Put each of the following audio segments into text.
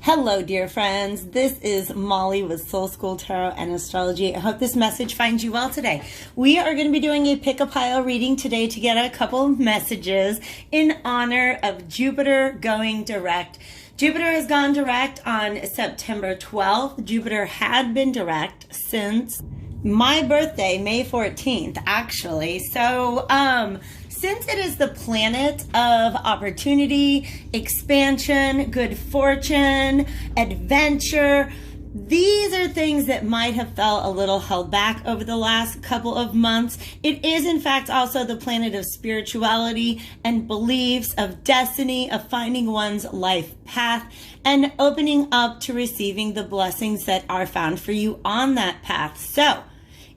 Hello, dear friends. This is Molly with Soul School Tarot and Astrology. I hope this message finds you well today. We are going to be doing a Pick-a-Pile reading today to get a couple of messages in honor of Jupiter going direct. Jupiter has gone direct on September 12th. Jupiter had been direct since my birthday, May 14th, actually. So, since it is the planet of opportunity, expansion, good fortune, adventure, these are things that might have felt a little held back over the last couple of months. It is, in fact, also the planet of spirituality and beliefs, of destiny, of finding one's life path, and opening up to receiving the blessings that are found for you on that path. So,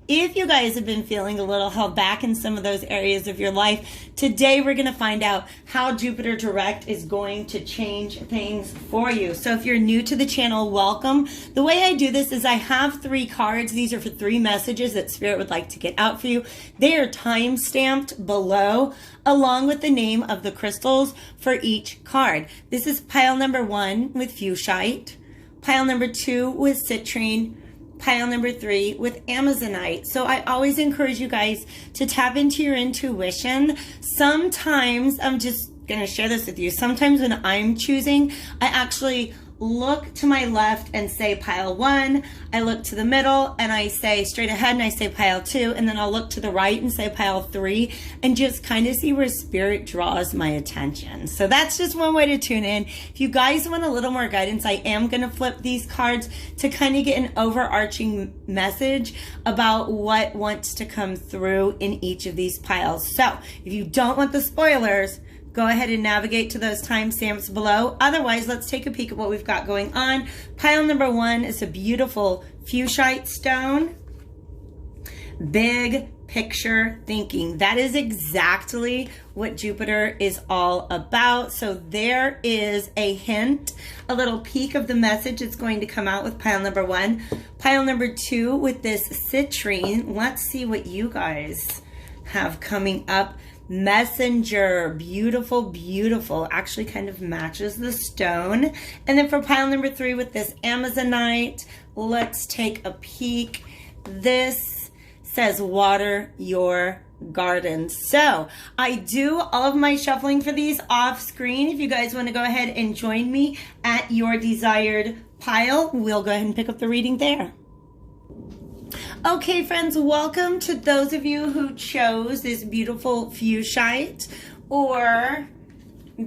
if you guys have been feeling a little held back in some of those areas of your life, today we're going to find out how Jupiter direct is going to change things for you. So if you're new to the channel, welcome. The way I do this is I have 3 cards. These are for 3 messages that Spirit would like to get out for you. They are time stamped below, along with the name of the crystals for each card. This is pile number 1 with Fuchsite, pile number 2 with Citrine, pile number 3 with Amazonite. So I always encourage you guys to tap into your intuition. Sometimes, I'm just going to share this with you. Sometimes when I'm choosing, I actually look to my left and say pile 1. I look to the middle and I say straight ahead and I say pile 2. And then I'll look to the right and say pile 3 and just kind of see where Spirit draws my attention. So that's just one way to tune in. If you guys want a little more guidance, I am going to flip these cards to kind of get an overarching message about what wants to come through in each of these piles. So if you don't want the spoilers, go ahead and navigate to those timestamps below. Otherwise, let's take a peek at what we've got going on. Pile number 1 is a beautiful Fuchsite stone. Big picture thinking. That is exactly what Jupiter is all about. So there is a hint, a little peek of the message that's going to come out with pile number 1. Pile number 2 with this Citrine. Let's see what you guys have coming up. Messenger, beautiful, beautiful, actually kind of matches the stone. And then for pile number 3 with this Amazonite, let's take a peek. This says water your garden. So I do all of my shuffling for these off screen. If you guys want to go ahead and join me at your desired pile, we'll go ahead and pick up the reading there. Okay, friends, welcome to those of you who chose this beautiful Fuchsite or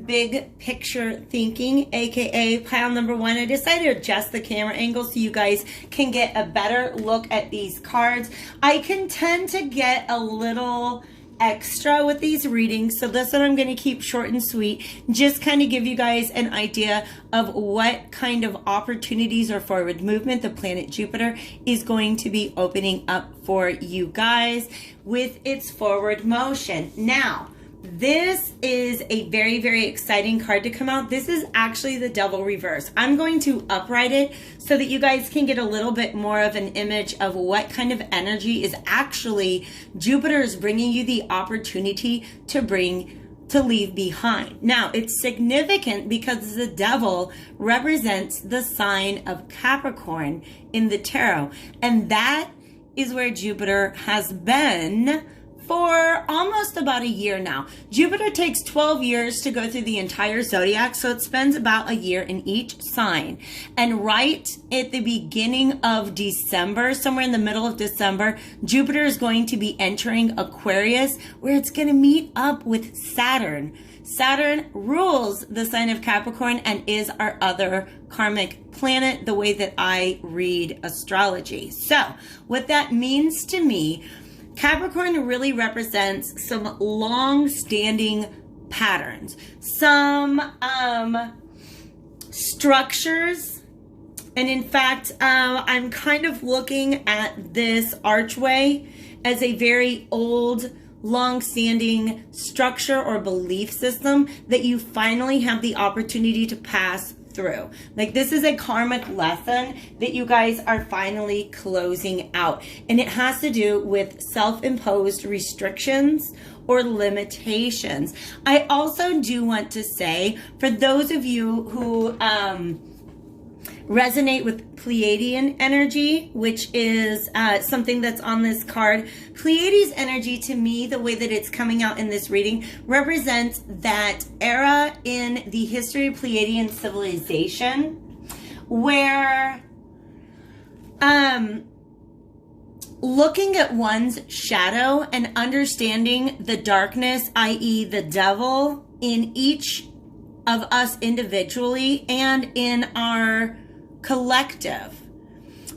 big picture thinking, aka pile number 1. I decided to adjust the camera angle so you guys can get a better look at these cards. I can tend to get a little extra with these readings, so this one I'm going to keep short and sweet, just kind of give you guys an idea of what kind of opportunities or forward movement the planet Jupiter is going to be opening up for you guys with its forward motion. Now, this is a very, very exciting card to come out. This is actually the Devil reverse. I'm going to upright it so that you guys can get a little bit more of an image of what kind of energy is actually Jupiter is bringing you the opportunity to leave behind. Now, it's significant because the Devil represents the sign of Capricorn in the tarot. And that is where Jupiter has been for almost about a year now. Jupiter takes 12 years to go through the entire zodiac, so it spends about a year in each sign. And right at the beginning of December, somewhere in the middle of December, Jupiter is going to be entering Aquarius, where it's going to meet up with Saturn. Saturn rules the sign of Capricorn and is our other karmic planet, the way that I read astrology. So what that means to me, Capricorn really represents some long-standing patterns, some structures, and in fact, I'm kind of looking at this archway as a very old, long-standing structure or belief system that you finally have the opportunity to pass through. Like, this is a karmic lesson that you guys are finally closing out, and it has to do with self-imposed restrictions or limitations. I also do want to say, for those of you who resonate with Pleiadian energy, which is something that's on this card. Pleiades energy, to me, the way that it's coming out in this reading, represents that era in the history of Pleiadian civilization where looking at one's shadow and understanding the darkness, i.e. the devil, in each of us individually and in our collective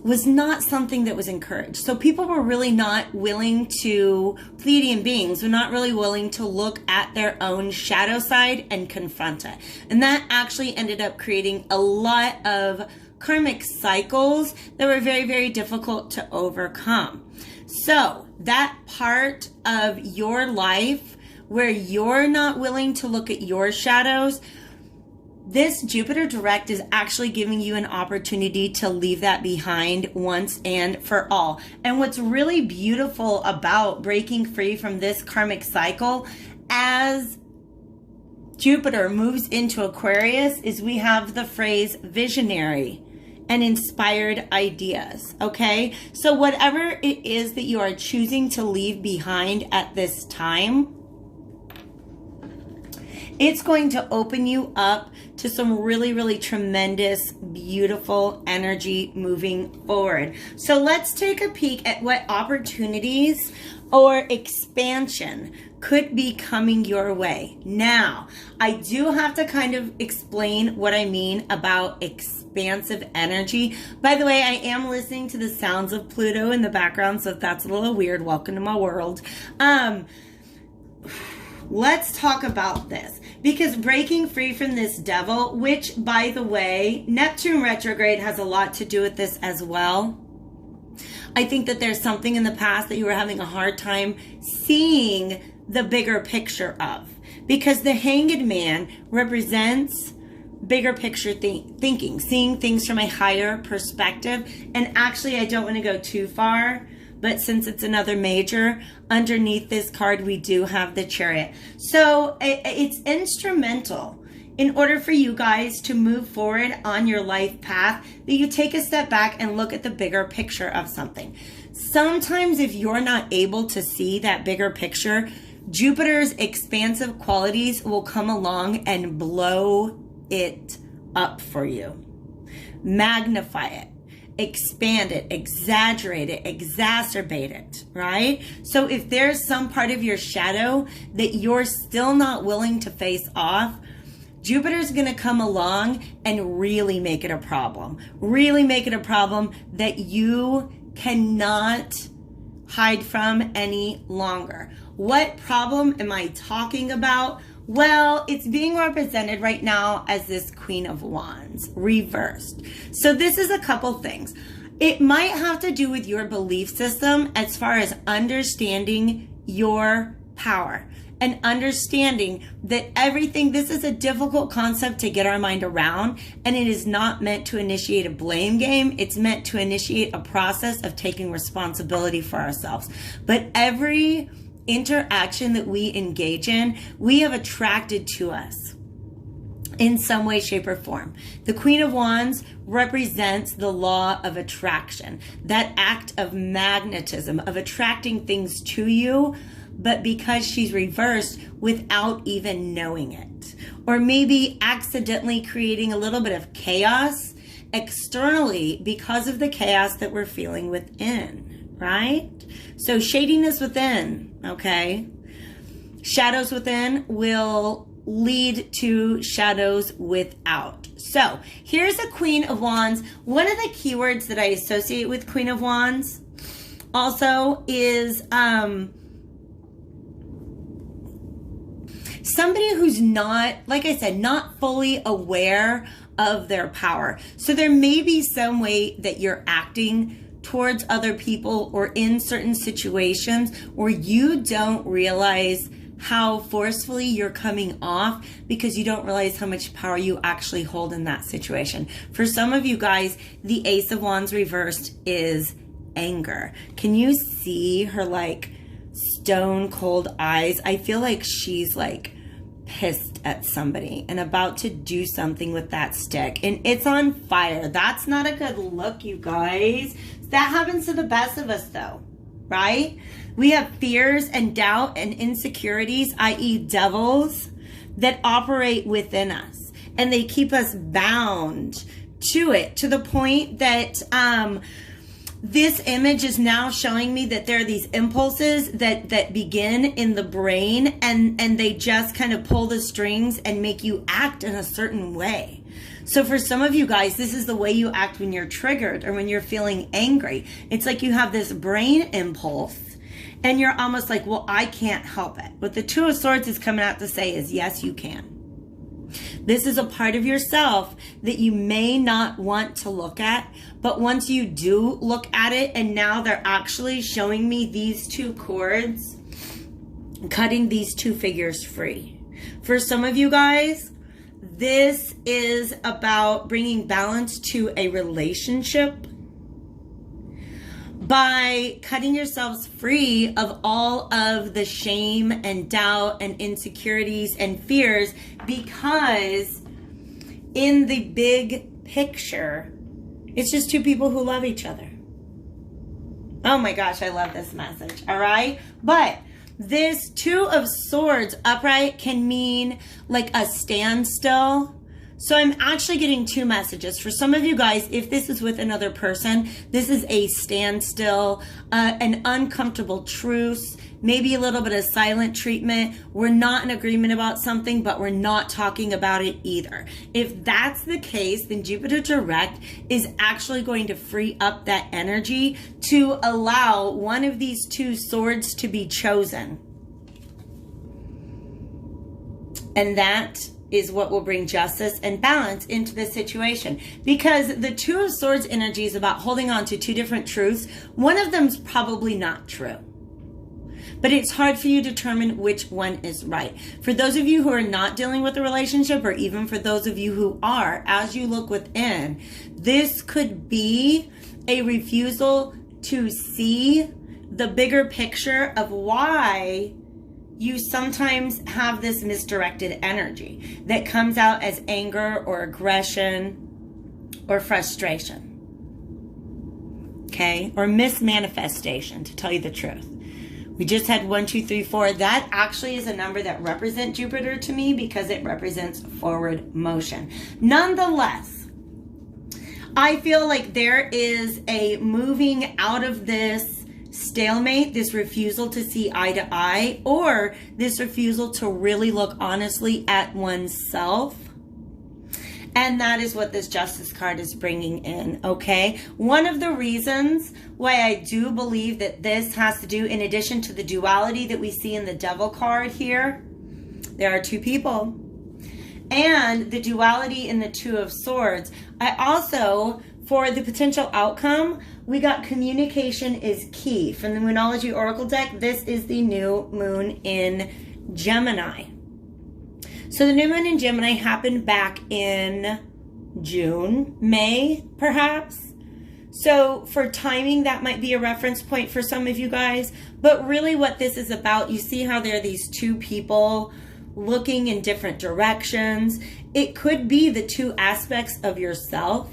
was not something that was encouraged. So people were really not willing to, Pleiadian beings were not really willing to look at their own shadow side and confront it. And that actually ended up creating a lot of karmic cycles that were very, very difficult to overcome. So that part of your life where you're not willing to look at your shadows, this Jupiter direct is actually giving you an opportunity to leave that behind once and for all. And what's really beautiful about breaking free from this karmic cycle as Jupiter moves into Aquarius is we have the phrase visionary and inspired ideas, okay? So whatever it is that you are choosing to leave behind at this time, it's going to open you up to some really, really tremendous, beautiful energy moving forward. So let's take a peek at what opportunities or expansion could be coming your way. Now, I do have to kind of explain what I mean about expansive energy. By the way, I am listening to the sounds of Pluto in the background, so if that's a little weird, welcome to my world. Let's talk about this, because breaking free from this devil, which, by the way, Neptune retrograde has a lot to do with this as well. I think that there's something in the past that you were having a hard time seeing the bigger picture of, because the Hanged Man represents bigger picture thinking, seeing things from a higher perspective. And actually, I don't want to go too far, but since it's another major, underneath this card, we do have the Chariot. So it's instrumental in order for you guys to move forward on your life path that you take a step back and look at the bigger picture of something. Sometimes if you're not able to see that bigger picture, Jupiter's expansive qualities will come along and blow it up for you. Magnify it. Expand it, exaggerate it, exacerbate it, right? So if there's some part of your shadow that you're still not willing to face off, Jupiter's going to come along and really make it a problem. Really make it a problem that you cannot hide from any longer. What problem am I talking about? Well, it's being represented right now as this Queen of Wands, reversed. So this is a couple things. It might have to do with your belief system as far as understanding your power and understanding that everything, this is a difficult concept to get our mind around, and it is not meant to initiate a blame game. It's meant to initiate a process of taking responsibility for ourselves. But every interaction that we engage in, we have attracted to us in some way, shape, or form. The Queen of Wands represents the law of attraction, that act of magnetism, of attracting things to you, but because she's reversed without even knowing it, or maybe accidentally creating a little bit of chaos externally because of the chaos that we're feeling within, right? So shadiness within, okay? Shadows within will lead to shadows without. So here's a Queen of Wands. One of the keywords that I associate with Queen of Wands also is somebody who's not, like I said, not fully aware of their power. So there may be some way that you're acting towards other people or in certain situations where you don't realize how forcefully you're coming off because you don't realize how much power you actually hold in that situation. For some of you guys, the Ace of Wands reversed is anger. Can you see her like stone cold eyes? I feel like she's like pissed at somebody and about to do something with that stick, and it's on fire. That's not a good look, you guys. That happens to the best of us though, right? We have fears and doubt and insecurities, i.e. devils, that operate within us, and they keep us bound to it, to the point that this image is now showing me that there are these impulses that begin in the brain, and they just kind of pull the strings and make you act in a certain way. So for some of you guys, this is the way you act when you're triggered or when you're feeling angry. It's like you have this brain impulse and you're almost like, well, I can't help it. What the Two of Swords is coming out to say is, yes, you can. This is a part of yourself that you may not want to look at, but once you do look at it, and now they're actually showing me these two cords, cutting these two figures free. For some of you guys, this is about bringing balance to a relationship by cutting yourselves free of all of the shame and doubt and insecurities and fears, because in the big picture, it's just two people who love each other. Oh my gosh, I love this message, all right? But this Two of Swords upright can mean like a standstill. So I'm actually getting two messages. For some of you guys, if this is with another person, this is a standstill, an uncomfortable truce, maybe a little bit of silent treatment. We're not in agreement about something, but we're not talking about it either. If that's the case, then Jupiter direct is actually going to free up that energy to allow one of these two swords to be chosen. And that is what will bring justice and balance into the situation. Because the Two of Swords energy is about holding on to two different truths. One of them's probably not true, but it's hard for you to determine which one is right. For those of you who are not dealing with a relationship, or even for those of you who are, as you look within, this could be a refusal to see the bigger picture of why you sometimes have this misdirected energy that comes out as anger or aggression or frustration. Okay? Or mismanifestation, to tell you the truth. We just had 1, 2, 3, 4. That actually is a number that represents Jupiter to me because it represents forward motion. Nonetheless, I feel like there is a moving out of this stalemate, this refusal to see eye to eye, or this refusal to really look honestly at oneself. And that is what this Justice card is bringing in, okay? One of the reasons why I do believe that this has to do, in addition to the duality that we see in the Devil card here, there are two people, and the duality in the Two of Swords. I also, for the potential outcome, we got communication is key. From the Moonology Oracle deck, this is the new moon in Gemini. So the new moon in Gemini happened back in June, May, perhaps. So for timing, that might be a reference point for some of you guys. But really what this is about, you see how there are these two people looking in different directions. It could be the two aspects of yourself,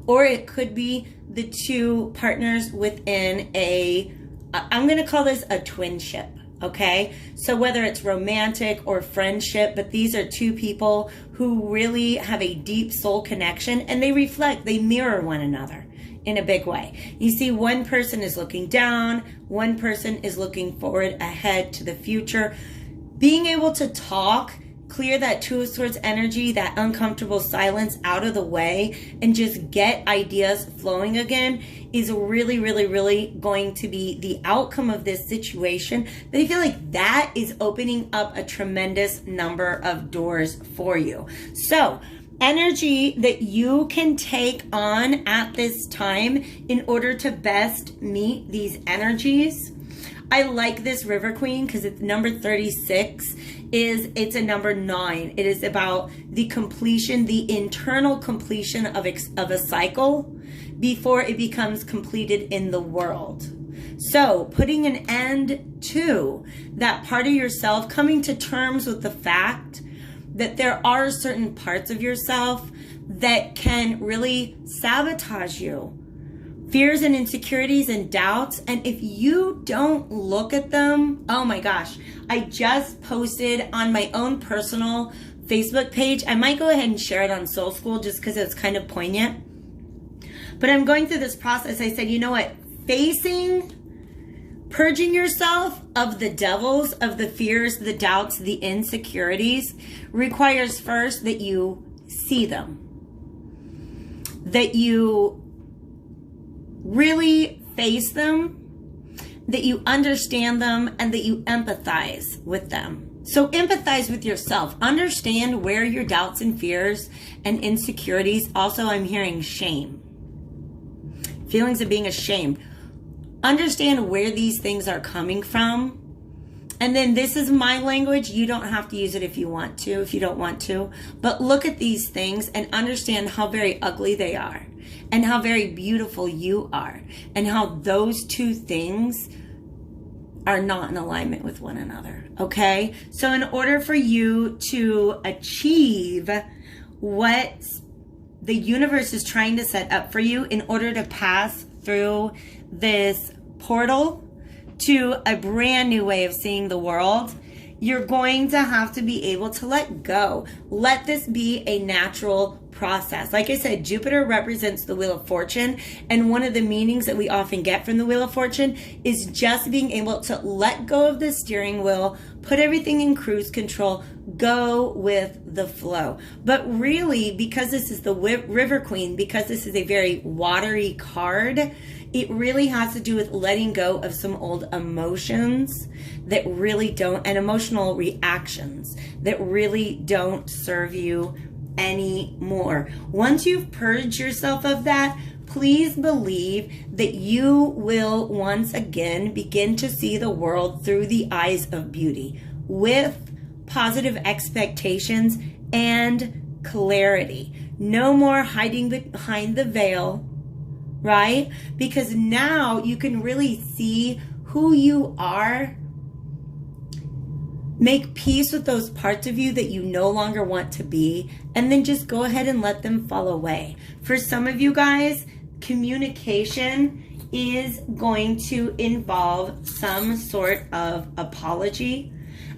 or it could be the two partners within a, I'm going to call this a twinship, okay? So whether it's romantic or friendship, but these are two people who really have a deep soul connection, and they reflect, they mirror one another in a big way. You see, one person is looking down, one person is looking forward ahead to the future. Being able to talk, clear that Two of Swords energy, that uncomfortable silence out of the way, and just get ideas flowing again is really, really, really going to be the outcome of this situation. But I feel like that is opening up a tremendous number of doors for you. So, energy that you can take on at this time in order to best meet these energies. I like this River Queen because it's number 36. It's a number 9. It is about the completion, the internal completion of a cycle before it becomes completed in the world. So putting an end to that part of yourself, coming to terms with the fact that there are certain parts of yourself that can really sabotage you. Fears and insecurities and doubts. And if you don't look at them, oh my gosh, I just posted on my own personal Facebook page. I might go ahead and share it on Soul School just because it's kind of poignant. But I'm going through this process. I said, you know what? Purging yourself of the devils, of the fears, the doubts, the insecurities requires first that you see them. That you really face them, that you understand them, and that you empathize with them. So empathize with yourself. Understand where your doubts and fears and insecurities. Also, I'm hearing shame. Feelings of being ashamed. Understand where these things are coming from. And then this is my language. You don't have to use it if you want to, if you don't want to. But look at these things and understand how very ugly they are. And how very beautiful you are. And how those two things are not in alignment with one another. Okay? So in order for you to achieve what the universe is trying to set up for you, in order to pass through this portal to a brand new way of seeing the world, you're going to have to be able to let go. Let this be a natural process. Like I said, Jupiter represents the Wheel of Fortune, and one of the meanings that we often get from the Wheel of Fortune is just being able to let go of the steering wheel, put everything in cruise control, go with the flow. But really, because this is the River Queen, because this is a very watery card, it really has to do with letting go of some old emotions that really don't, and emotional reactions that really don't serve you anymore. Once you've purged yourself of that, please believe that you will once again begin to see the world through the eyes of beauty with positive expectations and clarity. No more hiding behind the veil, right? Because now you can really see who you are. Make peace with those parts of you that you no longer want to be, and then just go ahead and let them fall away. For some of you guys, communication is going to involve some sort of apology.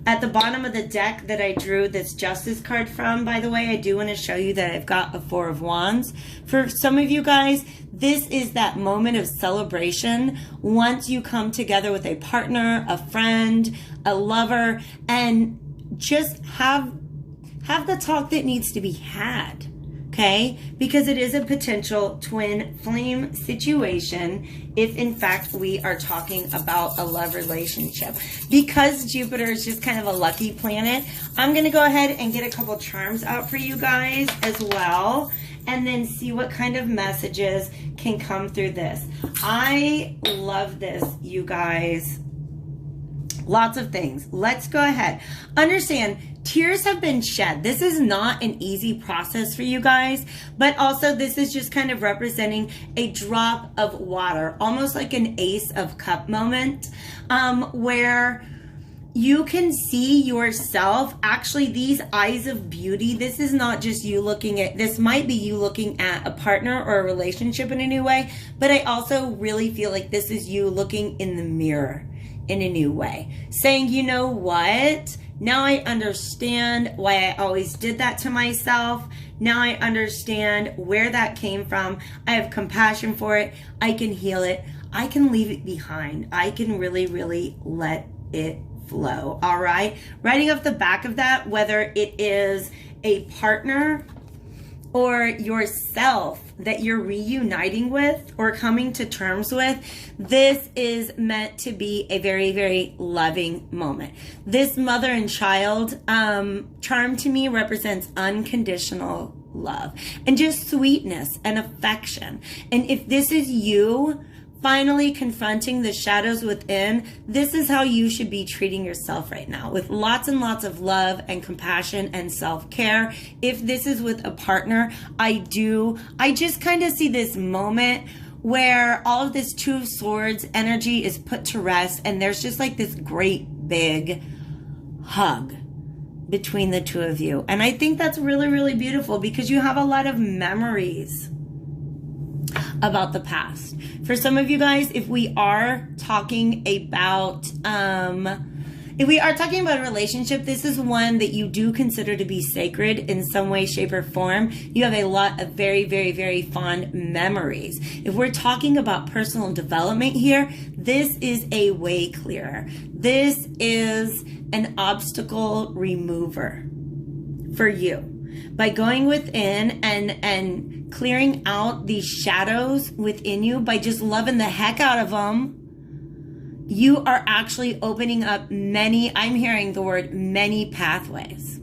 At the bottom of the deck that I drew this Justice card from, by the way, I do want to show you that I've got a Four of Wands. For some of you guys, this is that moment of celebration once you come together with a partner, a friend, a lover, and just have the talk that needs to be had. Okay, because it is a potential twin flame situation if in fact we are talking about a love relationship. Because Jupiter is just kind of a lucky planet, I'm going to go ahead and get a couple charms out for you guys as well, and then see what kind of messages can come through this. I love this, you guys. Lots of things. Let's go ahead. Understand, tears have been shed. This is not an easy process for you guys, but also this is just kind of representing a drop of water, almost like an Ace of Cup moment, where you can see yourself. Actually, these eyes of beauty, this is not just you looking at, this might be you looking at a partner or a relationship in a new way, but I also really feel like this is you looking in the mirror in a new way, saying, you know what? Now I understand why I always did that to myself. Now I understand where that came from. I have compassion for it. I can heal it. I can leave it behind. I can really, really let it flow. All right. Writing off the back of that, whether it is a partner or yourself that you're reuniting with or coming to terms with, this is meant to be a very, very loving moment. This mother and child charm to me represents unconditional love and just sweetness and affection. And if this is you finally confronting the shadows within, this is how you should be treating yourself right now, with lots and lots of love and compassion and self-care. If this is with a partner, I just kind of see this moment where all of this Two of Swords energy is put to rest, and there's just like this great big hug between the two of you. And I think that's really, really beautiful because you have a lot of memories about the past. For some of you guys, if we are talking about a relationship, this is one that you do consider to be sacred in some way, shape, or form. You have a lot of very, very, very fond memories. If we're talking about personal development here, this is a way clearer. This is an obstacle remover for you. By going within and clearing out these shadows within you, by just loving the heck out of them, you are actually opening up many, I'm hearing the word many pathways.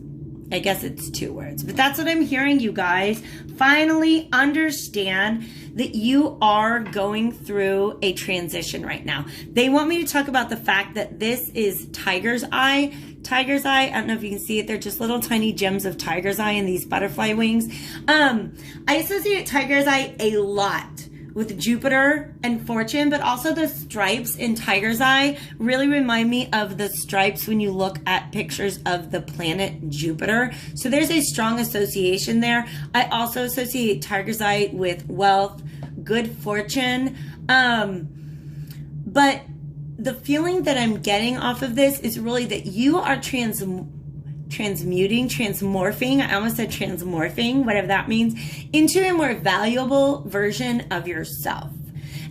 I guess it's 2 words, but that's what I'm hearing, you guys. Finally understand that you are going through a transition right now. They want me to talk about the fact that this is tiger's eye. Tiger's eye, I don't know if you can see it. They're just little tiny gems of tiger's eye in these butterfly wings. I associate tiger's eye a lot with Jupiter and Fortune, but also the stripes in tiger's eye really remind me of the stripes when you look at pictures of the planet Jupiter. So there's a strong association there. I also associate tiger's eye with wealth, good fortune. But the feeling that I'm getting off of this is really that you are transmorphing, I almost said transmorphing, whatever that means, into a more valuable version of yourself.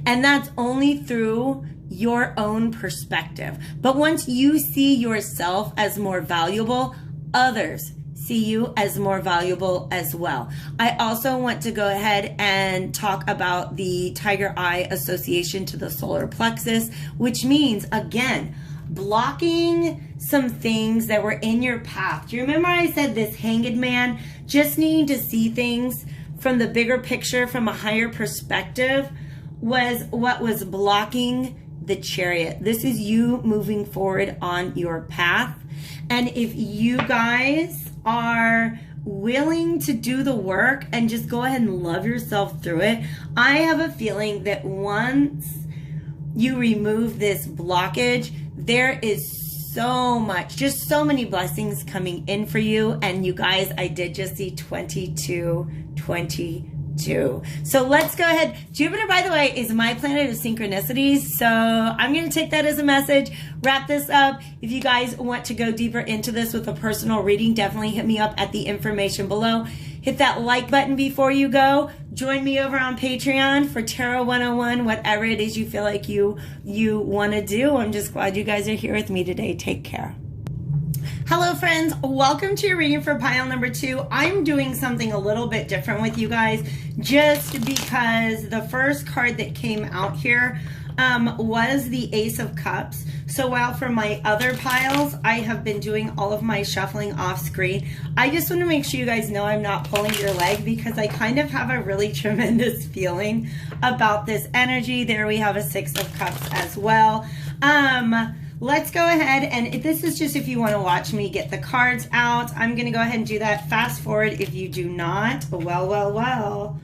And that's only through your own perspective. But once you see yourself as more valuable, others see you as more valuable as well. I also want to go ahead and talk about the tiger eye association to the solar plexus, which means, again, blocking some things that were in your path. Do you remember I said this hanged man, just needing to see things from the bigger picture, from a higher perspective, was what was blocking the chariot. This is you moving forward on your path. And if you guys are willing to do the work and just go ahead and love yourself through it, I have a feeling that once you remove this blockage, there is so much, just so many blessings coming in for you. And you guys, I did just see 2222. So let's go ahead. Jupiter, by the way, is my planet of synchronicities. So I'm going to take that as a message, wrap this up. If you guys want to go deeper into this with a personal reading, definitely hit me up at the information below. Hit that like button before you go. Join me over on Patreon for Tarot 101, whatever it is you feel like you want to do. I'm just glad you guys are here with me today. Take care. Hello friends, welcome to your reading for pile number 2. I'm doing something a little bit different with you guys just because the first card that came out here was the Ace of Cups. So while for my other piles, I have been doing all of my shuffling off screen, I just want to make sure you guys know I'm not pulling your leg because I kind of have a really tremendous feeling about this energy. There we have a 6 of Cups as well. Let's go ahead, and this is just if you want to watch me get the cards out. I'm going to go ahead and do that. Fast forward if you do not. Well.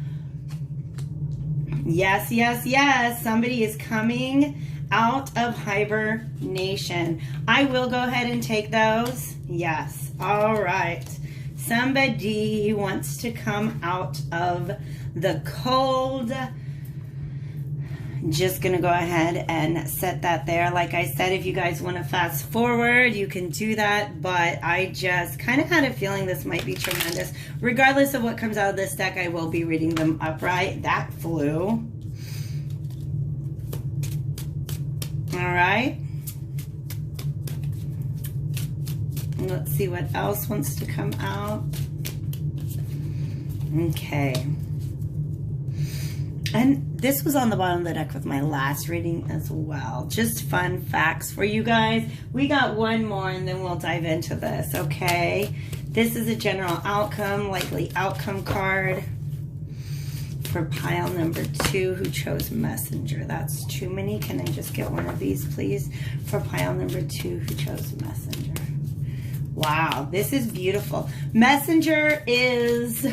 Yes, yes, yes. Somebody is coming out of hibernation. I will go ahead and take those. Yes. All right. Somebody wants to come out of the cold. Just gonna go ahead and set that there. Like I said, if you guys want to fast forward, you can do that, but I just kind of had a feeling this might be tremendous. Regardless of what comes out of this deck, I will be reading them upright. That flew. All right. Let's see what else wants to come out. Okay. And this was on the bottom of the deck with my last reading as well. Just fun facts for you guys. We got one more and then we'll dive into this, okay? This is a general outcome, likely outcome card for pile number 2 who chose Messenger. That's too many. Can I just get one of these, please? For pile number 2 who chose Messenger. Wow, this is beautiful. Messenger is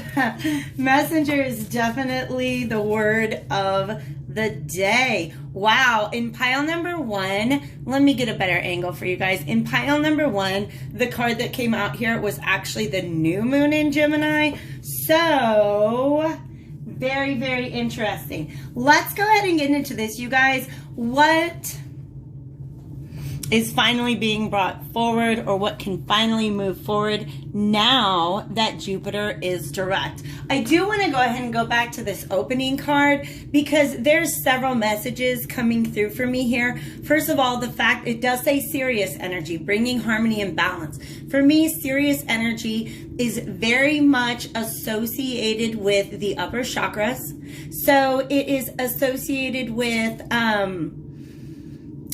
definitely the word of the day. Wow, in pile number 1, let me get a better angle for you guys. In pile number 1, the card that came out here was actually the new moon in Gemini. So, very, very interesting. Let's go ahead and get into this, you guys. What is finally being brought forward, or what can finally move forward now that Jupiter is direct? I do want to go ahead and go back to this opening card because there's several messages coming through for me here. First of all, the fact it does say Sirius energy, bringing harmony and balance. For me, Sirius energy is very much associated with the upper chakras. So it is associated with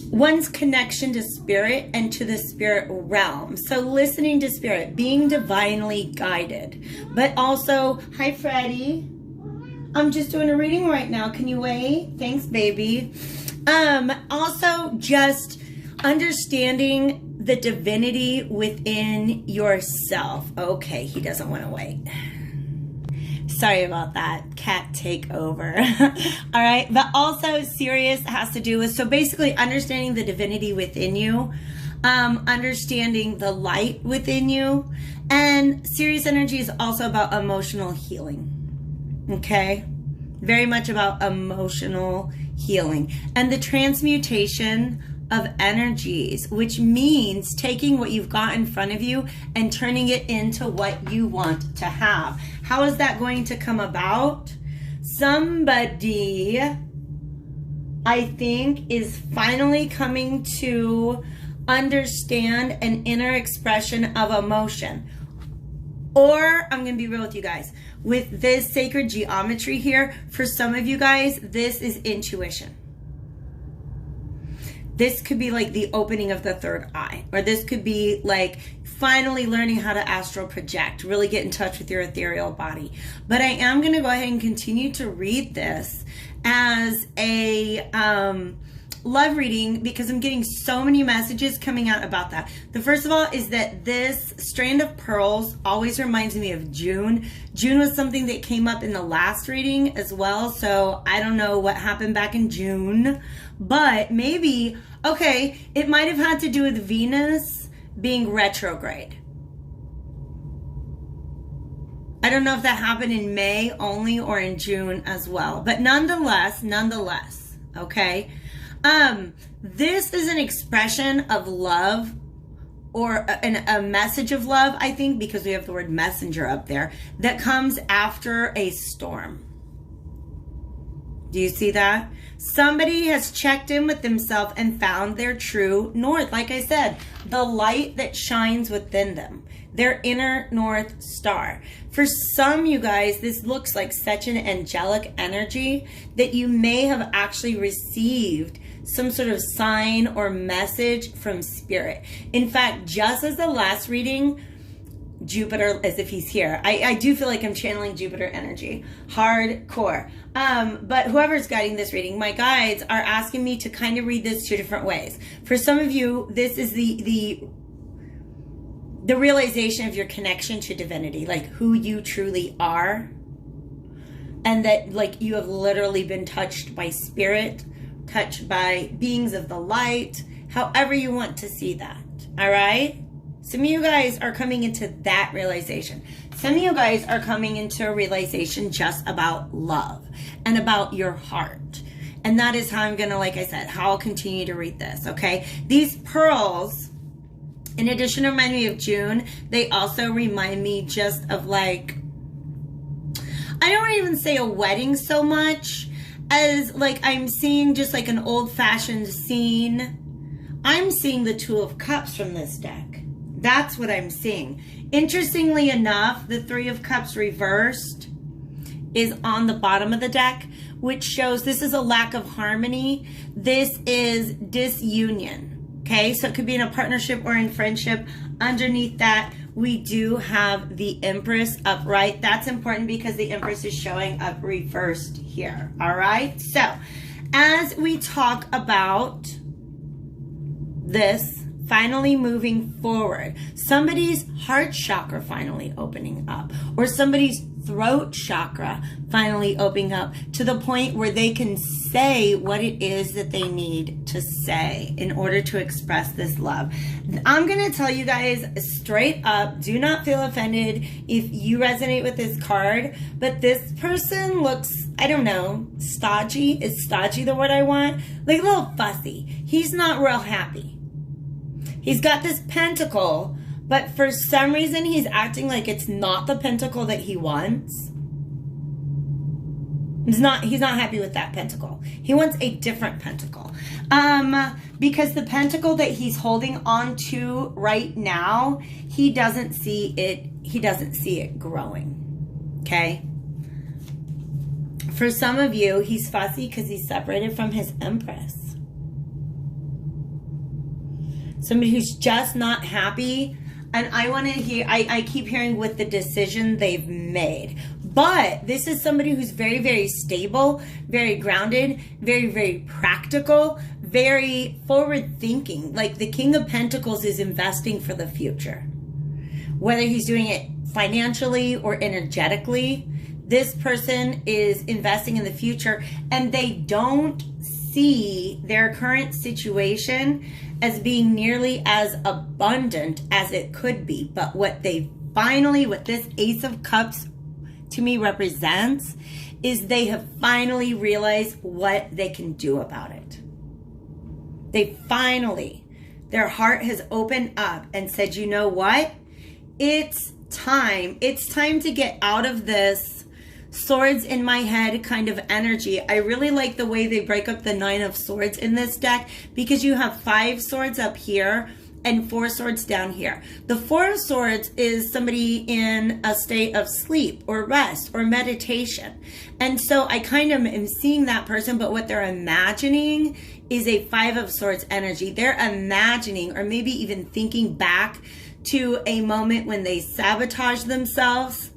one's connection to spirit and to the spirit realm. So listening to spirit, being divinely guided. But also, hi Freddie, I'm just doing a reading right now. Can you wait? Thanks, baby. Also just understanding the divinity within yourself. Okay, he doesn't want to wait. Sorry about that. Cat takeover. All right. But also Sirius has to do with, so basically understanding the divinity within you, understanding the light within you. And Sirius energy is also about emotional healing. Okay. Very much about emotional healing and the transmutation of energies, which means taking what you've got in front of you and turning it into what you want to have. How is that going to come about? Somebody, I think, is finally coming to understand an inner expression of emotion. Or, I'm going to be real with you guys, with this sacred geometry here, for some of you guys, this is intuition. This could be like the opening of the third eye, or this could be like finally learning how to astral project, really get in touch with your ethereal body. But I am going to go ahead and continue to read this as a love reading because I'm getting so many messages coming out about that. The first of all is that this strand of pearls always reminds me of June. June was something that came up in the last reading as well, so I don't know what happened back in June, but maybe, okay, it might have had to do with Venus being retrograde. I don't know if that happened in May only or in June as well, but nonetheless, okay? This is an expression of love, or a message of love, I think, because we have the word messenger up there, that comes after a storm. Do you see that? Somebody has checked in with themselves and found their true north. Like I said, the light that shines within them, their inner north star. For some, you guys, this looks like such an angelic energy that you may have actually received some sort of sign or message from spirit. In fact, just as the last reading, Jupiter, as if he's here. I do feel like I'm channeling Jupiter energy. Hardcore. But whoever's guiding this reading, my guides are asking me to kind of read this 2 different ways. For some of you, this is the realization of your connection to divinity, like who you truly are. And that like you have literally been touched by spirit, touched by beings of the light, however you want to see that. All right? Some of you guys are coming into that realization. Some of you guys are coming into a realization just about love and about your heart. And that is how I'm going to, like I said, how I'll continue to read this, okay? These pearls, in addition to remind me of June, they also remind me just of like, I don't even say a wedding so much as like I'm seeing just like an old-fashioned scene. I'm seeing the Two of Cups from this deck. That's what I'm seeing. Interestingly enough, the Three of Cups reversed is on the bottom of the deck, which shows this is a lack of harmony. This is disunion. Okay, so it could be in a partnership or in friendship. Underneath that, we do have the Empress upright. That's important because the Empress is showing up reversed here. All right, so as we talk about this finally moving forward. Somebody's heart chakra finally opening up, or somebody's throat chakra finally opening up to the point where they can say what it is that they need to say in order to express this love. I'm going to tell you guys straight up, do not feel offended if you resonate with this card, but this person looks, I don't know, stodgy. Is stodgy the word I want? Like a little fussy. He's not real happy. He's got this pentacle, but for some reason he's acting like it's not the pentacle that he wants. He's not happy with that pentacle. He wants a different pentacle. Because the pentacle that he's holding on to right now, he doesn't see it growing. Okay? For some of you, he's fussy because he's separated from his Empress. Somebody who's just not happy. And I want to hear, I keep hearing with the decision they've made. But this is somebody who's very, very stable, very grounded, very, very practical, very forward thinking. Like the King of Pentacles is investing for the future. Whether he's doing it financially or energetically, this person is investing in the future, and they don't see their current situation as being nearly as abundant as it could be. But what this Ace of Cups to me represents is they have finally realized what they can do about it. Their heart has opened up and said, you know what? It's time to get out of this swords in my head kind of energy. I really like the way they break up the 9 of Swords in this deck, because you have 5 swords up here and 4 swords down here. The 4 of Swords is somebody in a state of sleep or rest or meditation. And so I kind of am seeing that person, but what they're imagining is a 5 of Swords energy. They're imagining, or maybe even thinking back to a moment when they sabotaged themselves,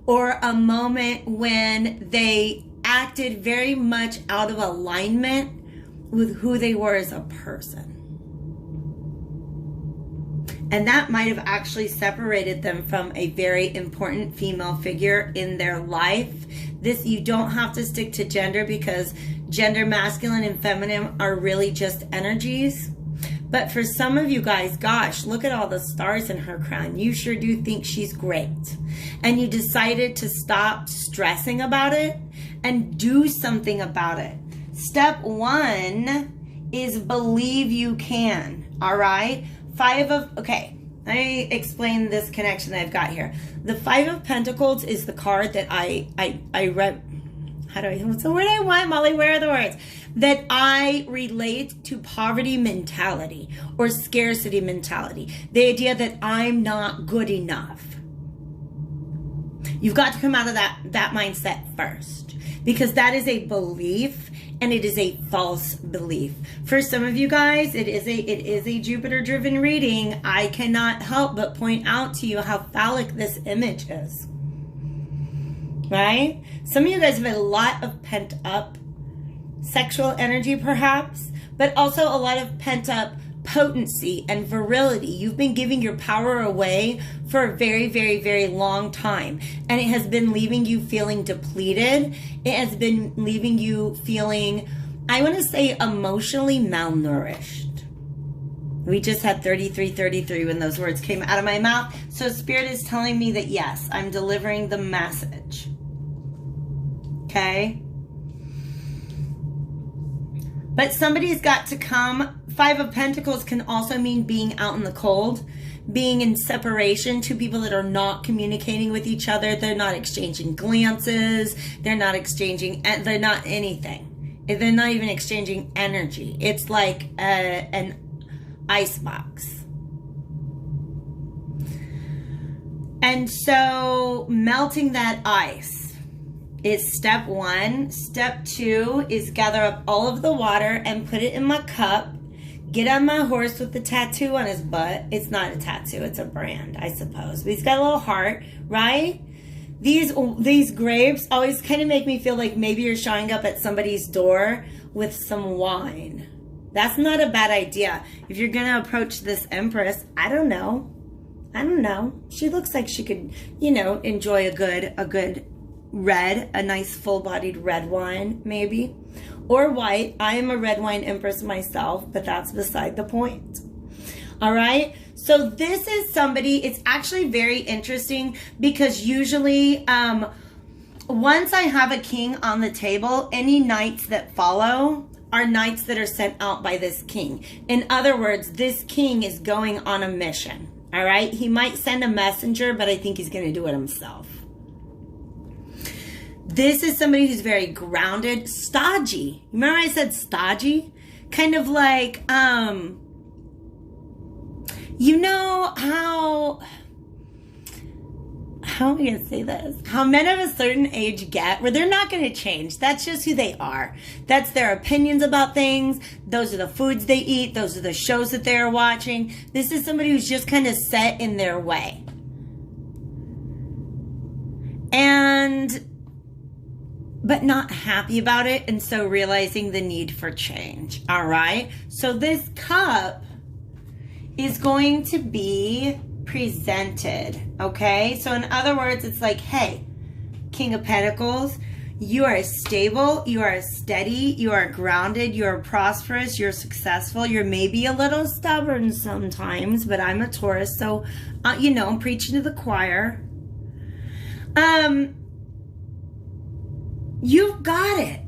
or a moment when they acted very much out of alignment with who they were as a person. And that might have actually separated them from a very important female figure in their life. You don't have to stick to gender, because gender, masculine and feminine, are really just energies. But for some of you guys, gosh, look at all the stars in her crown. You sure do think she's great. And you decided to stop stressing about it and do something about it. Step 1 is believe you can. All right? Okay, let me explain this connection that I've got here. The 5 of Pentacles is the card that I read. What's the word I want, Molly? Where are the words? That I relate to poverty mentality or scarcity mentality. The idea that I'm not good enough. You've got to come out of that mindset first, because that is a belief, and it is a false belief. For some of you guys, it is a Jupiter-driven reading. I cannot help but point out to you how phallic this image is. Right? Some of you guys have a lot of pent-up sexual energy, perhaps, but also a lot of pent-up potency and virility. You've been giving your power away for a very, very, very long time, and it has been leaving you feeling depleted. It has been leaving you feeling, I want to say, emotionally malnourished. We just had 3333 when those words came out of my mouth. So Spirit is telling me that, yes, I'm delivering the message. Okay? But somebody's got to come. 5 of Pentacles can also mean being out in the cold, being in separation, two people that are not communicating with each other. They're not exchanging glances. They're not anything. They're not even exchanging energy. It's like an icebox. And so melting that ice is step 1. Step 2 is gather up all of the water and put it in my cup. Get on my horse with the tattoo on his butt. It's not a tattoo, it's a brand, I suppose. But he's got a little heart, right? These grapes always kind of make me feel like maybe you're showing up at somebody's door with some wine. That's not a bad idea. If you're going to approach this Empress, I don't know. She looks like she could, enjoy a good red, a nice full-bodied red wine, maybe. Or white. I am a red wine Empress myself, but that's beside the point. All right? So this is somebody, it's actually very interesting because usually once I have a king on the table, any knights that follow are knights that are sent out by this king. In other words, this king is going on a mission. All right? He might send a messenger, but I think he's going to do it himself. This is somebody who's very grounded, stodgy. Remember I said stodgy? Kind of like, you know how am I going to say this? How men of a certain age get, where they're not going to change. That's just who they are. That's their opinions about things. Those are the foods they eat. Those are the shows that they're watching. This is somebody who's just kind of set in their way. But not happy about it, and so realizing the need for change. All right? So this cup is going to be presented, okay? So in other words, it's like, hey, King of Pentacles, you are stable, you are steady, you are grounded, you are prosperous, you're successful, you're maybe a little stubborn sometimes, but I'm a Taurus, so, I'm preaching to the choir. You've got it.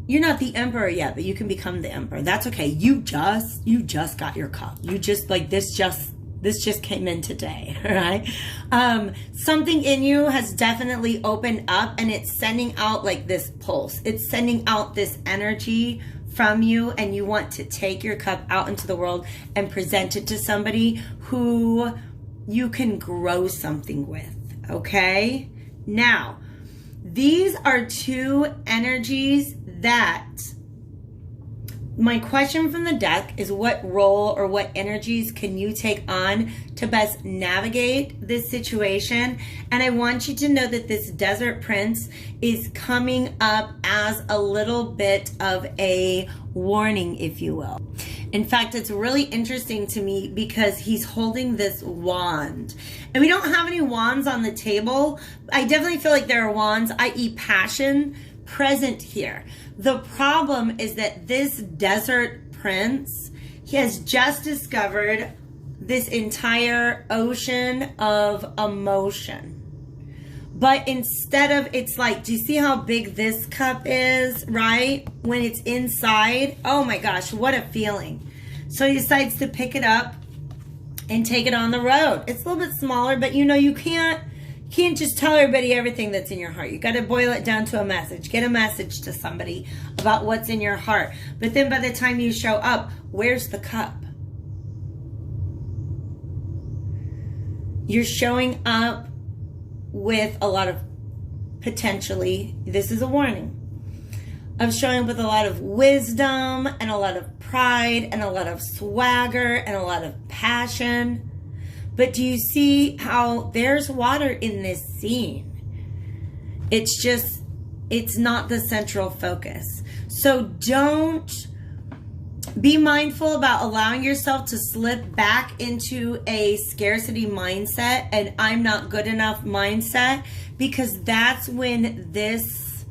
You're not the emperor yet, but you can become the emperor. That's okay. You just got your cup. You just like this just came in today, all right? Something in you has definitely opened up, and it's sending out like this pulse. It's sending out this energy from you, and you want to take your cup out into the world and present it to somebody who you can grow something with, okay? Now, these are two energies that my question from the deck is, what role or what energies can you take on to best navigate this situation? And I want you to know that this Desert Prince is coming up as a little bit of a warning, if you will. In fact, it's really interesting to me because he's holding this wand. And we don't have any wands on the table. I definitely feel like there are wands, i.e. passion, present here. The problem is that this Desert Prince, he has just discovered this entire ocean of emotion. But instead of, it's like, do you see how big this cup is, right? When it's inside, oh my gosh, what a feeling. So he decides to pick it up and take it on the road. It's a little bit smaller, but you can't just tell everybody everything that's in your heart. You got to boil it down to a message. Get a message to somebody about what's in your heart. But then by the time you show up, where's the cup? You're showing up with a lot of, potentially, this is a warning, of showing up with a lot of wisdom and a lot of pride and a lot of swagger and a lot of passion. But do you see how there's water in this scene? It's just, it's not the central focus. So don't be mindful about allowing yourself to slip back into a scarcity mindset and I'm not good enough mindset, because that's when this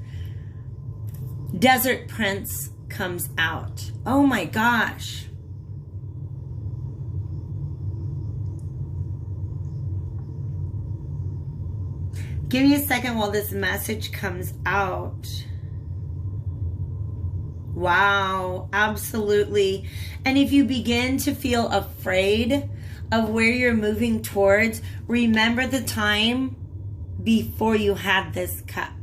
Desert Prince comes out. Oh my gosh. Give me a second while this message comes out. Wow, absolutely. And if you begin to feel afraid of where you're moving towards, remember the time before you had this cup,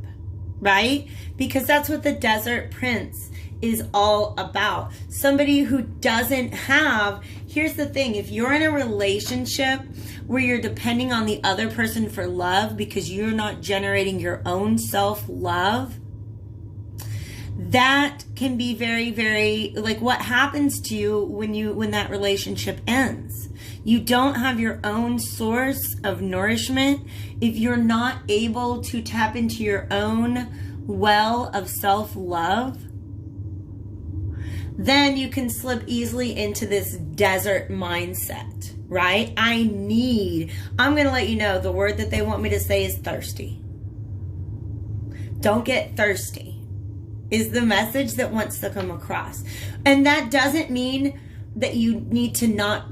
right? Because that's what the Desert Prince is all about. Somebody who doesn't have, here's the thing, if you're in a relationship where you're depending on the other person for love because you're not generating your own self-love, that can be very, very, like, what happens to you when that relationship ends. You don't have your own source of nourishment. If you're not able to tap into your own well of self-love, then you can slip easily into this desert mindset, right? I'm going to let you know the word that they want me to say is thirsty. Don't get thirsty is the message that wants to come across. And that doesn't mean that you need to not,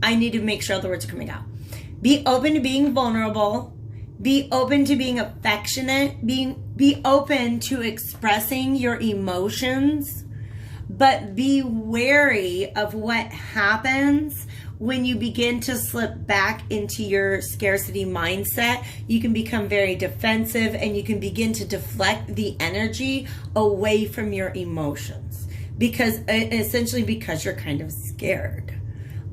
I need to make sure the words are coming out. Be open to being vulnerable. Be open to being affectionate. Be open to expressing your emotions. But be wary of what happens when you begin to slip back into your scarcity mindset. You can become very defensive and you can begin to deflect the energy away from your emotions. Essentially because you're kind of scared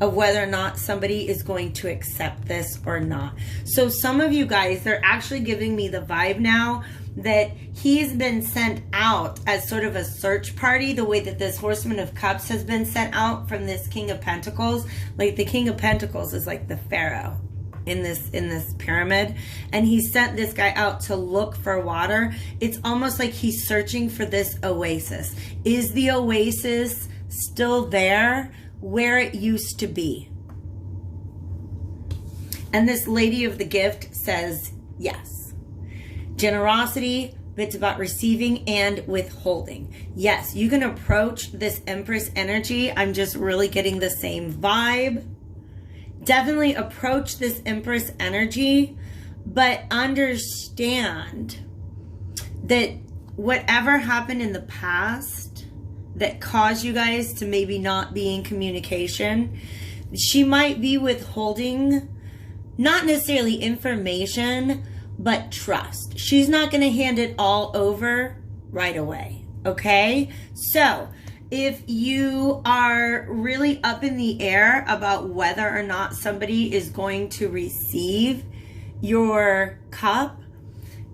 of whether or not somebody is going to accept this or not. So some of you guys, they're actually giving me the vibe now that he's been sent out as sort of a search party, the way that this Horseman of Cups has been sent out from this King of Pentacles. Like the King of Pentacles is like the Pharaoh in this pyramid, and he sent this guy out to look for water. It's almost like he's searching for this oasis. Is the oasis still there where it used to be? And this Lady of the Gift says yes. Generosity, it's about receiving and withholding. Yes, you can approach this Empress energy. I'm just really getting the same vibe. Definitely approach this Empress energy, but understand that whatever happened in the past that caused you guys to maybe not be in communication, she might be withholding not necessarily information, but trust. She's not going to hand it all over right away. Okay? So if you are really up in the air about whether or not somebody is going to receive your cup,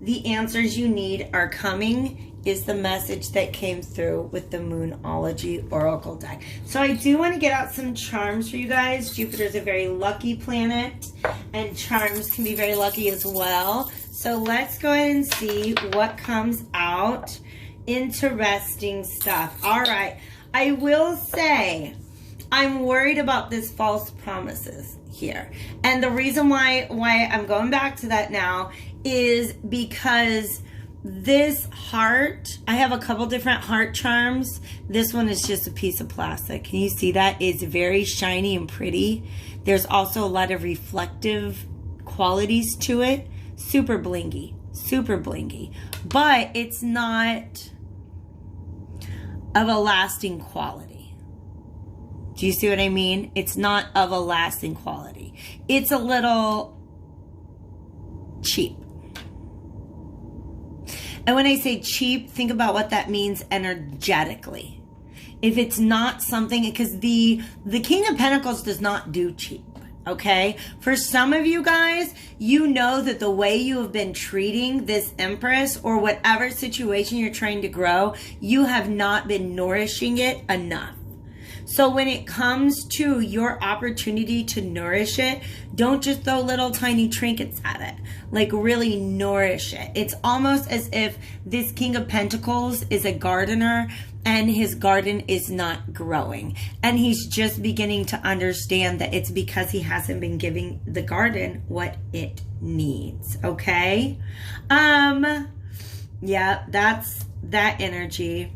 the answers you need are coming, is the message that came through with the Moonology Oracle deck. So I do want to get out some charms for you guys. Jupiter is a very lucky planet, and charms can be very lucky as well. So let's go ahead and see what comes out. Interesting stuff. All right. I will say I'm worried about this false promises here. And the reason why I'm going back to that now is because this heart, I have a couple different heart charms. This one is just a piece of plastic. Can you see that? It's very shiny and pretty. There's also a lot of reflective qualities to it. Super blingy, super blingy. But it's not of a lasting quality. Do you see what I mean? It's not of a lasting quality. It's a little cheap. And when I say cheap, think about what that means energetically. If it's not something, because the King of Pentacles does not do cheap, okay? For some of you guys, you know that the way you have been treating this Empress or whatever situation you're trying to grow, you have not been nourishing it enough. So when it comes to your opportunity to nourish it, don't just throw little tiny trinkets at it. Like really nourish it. It's almost as if this King of Pentacles is a gardener and his garden is not growing. And he's just beginning to understand that it's because he hasn't been giving the garden what it needs. Okay? Yeah, that's that energy.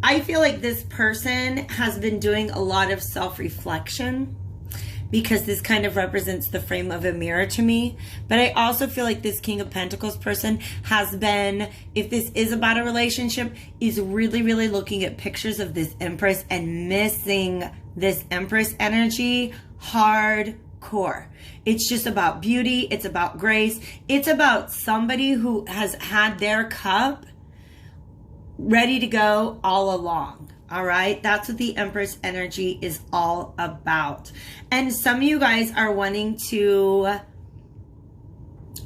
I feel like this person has been doing a lot of self-reflection because this kind of represents the frame of a mirror to me. But I also feel like this King of Pentacles person has been, if this is about a relationship, is really, really looking at pictures of this Empress and missing this Empress energy hardcore. It's just about beauty. It's about grace. It's about somebody who has had their cup ready to go all along. All right. That's what the Empress energy is all about. And some of you guys are wanting to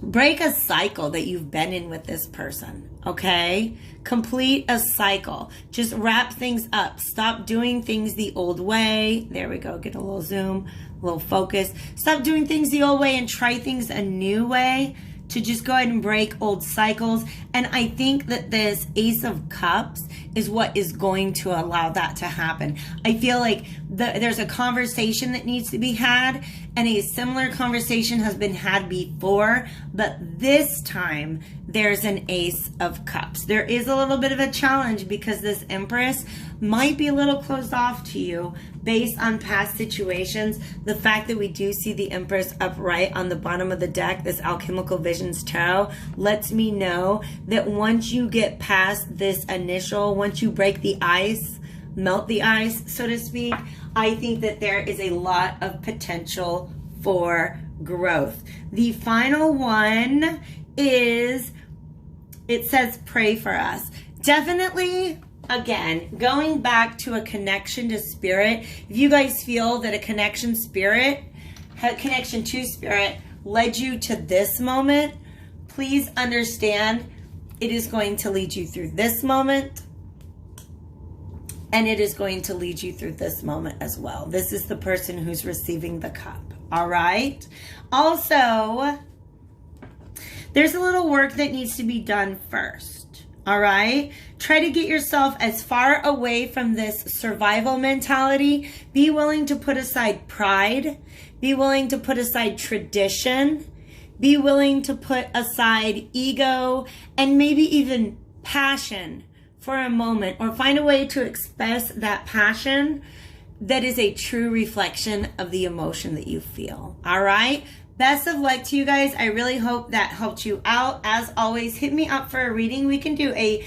break a cycle that you've been in with this person. Okay. Complete a cycle. Just wrap things up. Stop doing things the old way. There we go. Get a little zoom, a little focus. Stop doing things the old way and try things a new way. To just go ahead and break old cycles. And I think that this Ace of Cups is what is going to allow that to happen. I feel like there's a conversation that needs to be had, and a similar conversation has been had before, but this time there's an Ace of Cups. There is a little bit of a challenge because this Empress might be a little closed off to you based on past situations. The fact that we do see the Empress upright on the bottom of the deck, this Alchemical Visions Tarot, lets me know that once you get past this initial, once you break the ice, melt the ice, so to speak, I think that there is a lot of potential for growth. The final one is, it says pray for us. Definitely, again, going back to a connection to spirit. If you guys feel that a connection to spirit led you to this moment, please understand it is going to lead you through this moment, and it is going to lead you through this moment as well. This is the person who's receiving the cup. All right. Also, there's a little work that needs to be done first. All right. Try to get yourself as far away from this survival mentality. Be willing to put aside pride. Be willing to put aside tradition. Be willing to put aside ego and maybe even passion for a moment, or find a way to express that passion that is a true reflection of the emotion that you feel. All right. Best of luck to you guys. I really hope that helped you out. As always, hit me up for a reading. We can do a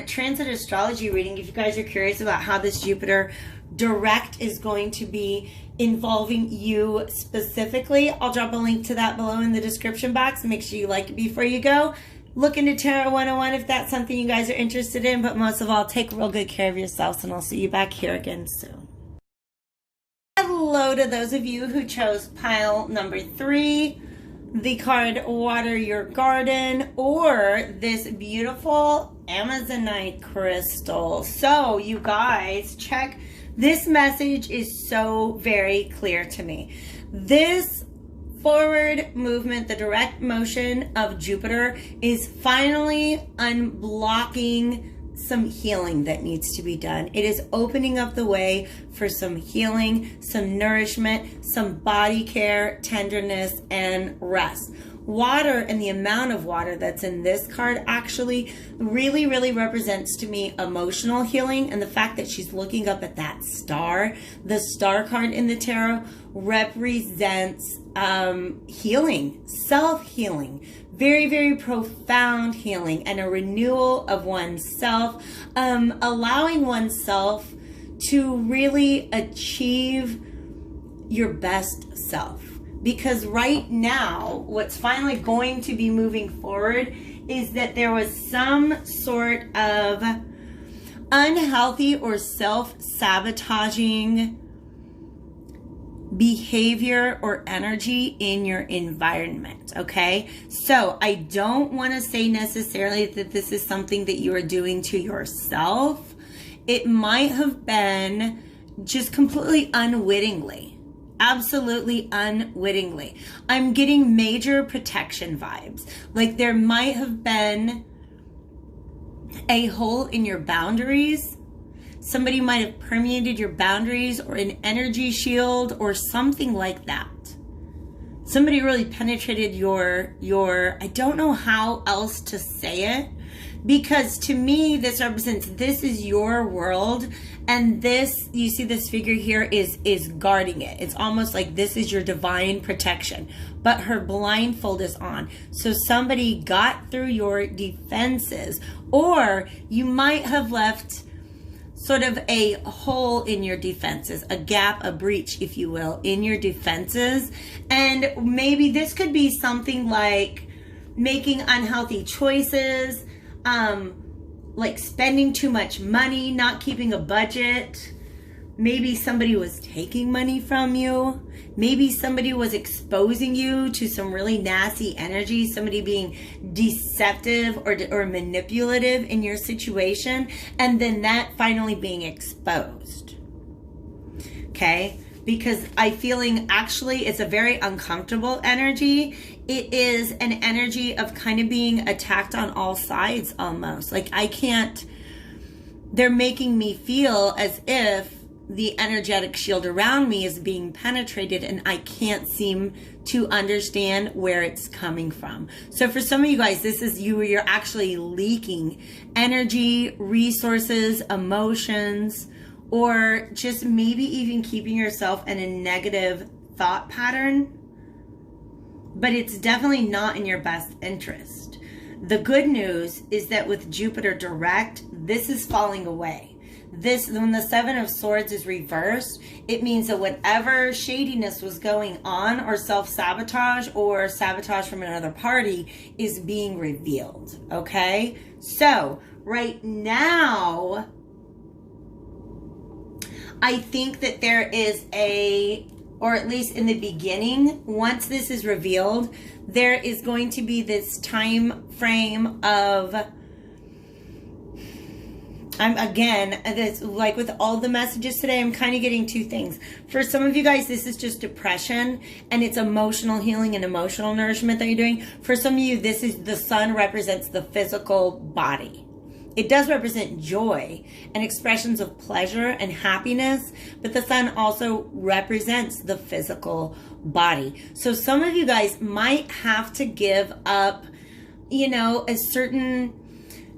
transit astrology reading if you guys are curious about how this Jupiter direct is going to be involving you specifically. I'll drop a link to that below in the description box. Make sure you like it before you go. Look into Tarot 101 if that's something you guys are interested in. But most of all, take real good care of yourselves, and I'll see you back here again soon. Hello to those of you who chose pile number 3, the card Water Your Garden, or this beautiful Amazonite crystal. So you guys, check. This message is so very clear to me. This forward movement, the direct motion of Jupiter, is finally unblocking some healing that needs to be done. It is opening up the way for some healing, some nourishment, some body care, tenderness, and rest. Water, and the amount of water that's in this card, actually really represents to me emotional healing. And the fact that she's looking up at that star, the star card in the tarot, represents healing, self-healing, very profound healing, and a renewal of oneself, allowing oneself to really achieve your best self. Because right now, what's finally going to be moving forward is that there was some sort of unhealthy or self-sabotaging behavior or energy in your environment, okay? So I don't want to say necessarily that this is something that you are doing to yourself. It might have been just completely unwittingly. Absolutely unwittingly. I'm getting major protection vibes. Like there might have been a hole in your boundaries. Somebody might have permeated your boundaries, or an energy shield or something like that. Somebody really penetrated your I don't know how else to say it, because to me this represents, this is your world, and this, you see this figure here is guarding it. It's almost like this is your divine protection, but her blindfold is on. So somebody got through your defenses, or you might have left sort of a hole in your defenses, a gap, a breach, if you will, in your defenses. And maybe this could be something like making unhealthy choices, like spending too much money, not keeping a budget. Maybe somebody was taking money from you. Maybe somebody was exposing you to some really nasty energy, somebody being deceptive or manipulative in your situation, and then that finally being exposed. Okay? Because I'm feeling actually it's a very uncomfortable energy. It is an energy of kind of being attacked on all sides almost. Like I can't they're making me feel as if the energetic shield around me is being penetrated and I can't seem to understand where it's coming from. So for some of you guys, this is you're actually leaking energy, resources, emotions, or just maybe even keeping yourself in a negative thought pattern. But it's definitely not in your best interest. The good news is that with Jupiter direct, this is falling away. When the Seven of Swords is reversed, it means that whatever shadiness was going on, or self-sabotage or sabotage from another party, is being revealed. Okay? So right now, I think that there is or at least in the beginning, once this is revealed, there is going to be this time frame of, it's like with all the messages today, I'm kind of getting two things. For some of you guys, this is just depression and it's emotional healing and emotional nourishment that you're doing. For some of you, this is the sun represents the physical body. It does represent joy and expressions of pleasure and happiness, but the sun also represents the physical body. So some of you guys might have to give up, a certain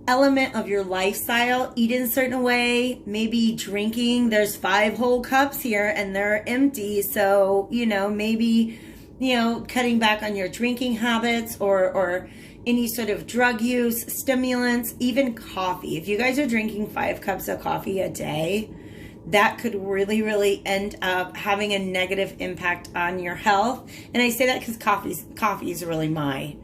element of your lifestyle, eat in a certain way, maybe drinking. There's 5 whole cups here and they're empty. So, maybe, cutting back on your drinking habits or any sort of drug use, stimulants, even coffee. If you guys are drinking 5 cups of coffee a day, that could really, really end up having a negative impact on your health. And I say that because coffee is really my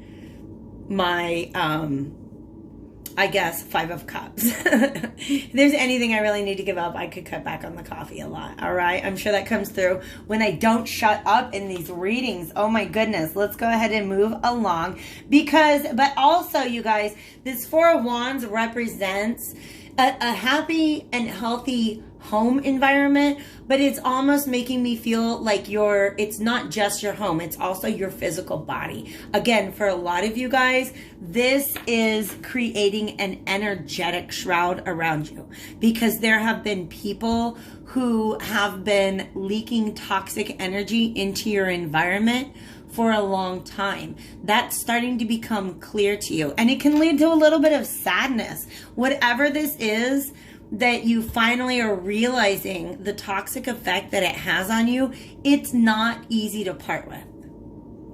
I guess 5 of cups. If there's anything I really need to give up, I could cut back on the coffee a lot. All right. I'm sure that comes through when I don't shut up in these readings. Oh my goodness. Let's go ahead and move along but also you guys, this 4 of Wands represents a happy and healthy home environment, but it's almost making me feel like it's not just your home, it's also your physical body. Again, for a lot of you guys, this is creating an energetic shroud around you because there have been people who have been leaking toxic energy into your environment for a long time. That's starting to become clear to you, and it can lead to a little bit of sadness. Whatever this is, that you finally are realizing the toxic effect that it has on you, it's not easy to part with.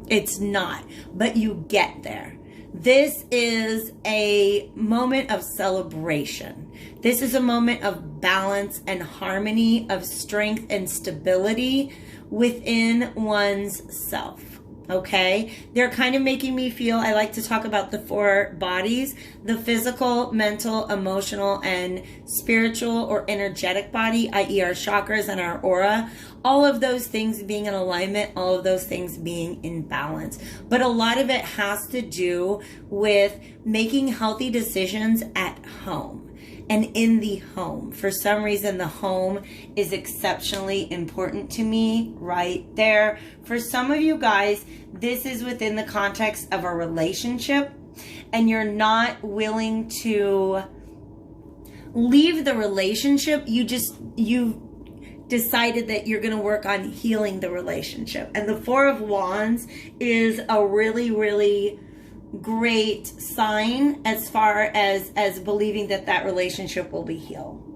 It's not, but you get there. This is a moment of celebration. This is a moment of balance and harmony, of strength and stability within one's self. Okay, they're kind of making me feel, I like to talk about the 4 bodies, the physical, mental, emotional, and spiritual or energetic body, i.e. our chakras and our aura, all of those things being in alignment, all of those things being in balance. But a lot of it has to do with making healthy decisions at home. And in the home, for some reason, the home is exceptionally important to me right there. For some of you guys, this is within the context of a relationship and you're not willing to leave the relationship. You decided that you're going to work on healing the relationship. And the 4 of Wands is a really, really great sign as far as believing that relationship will be healed.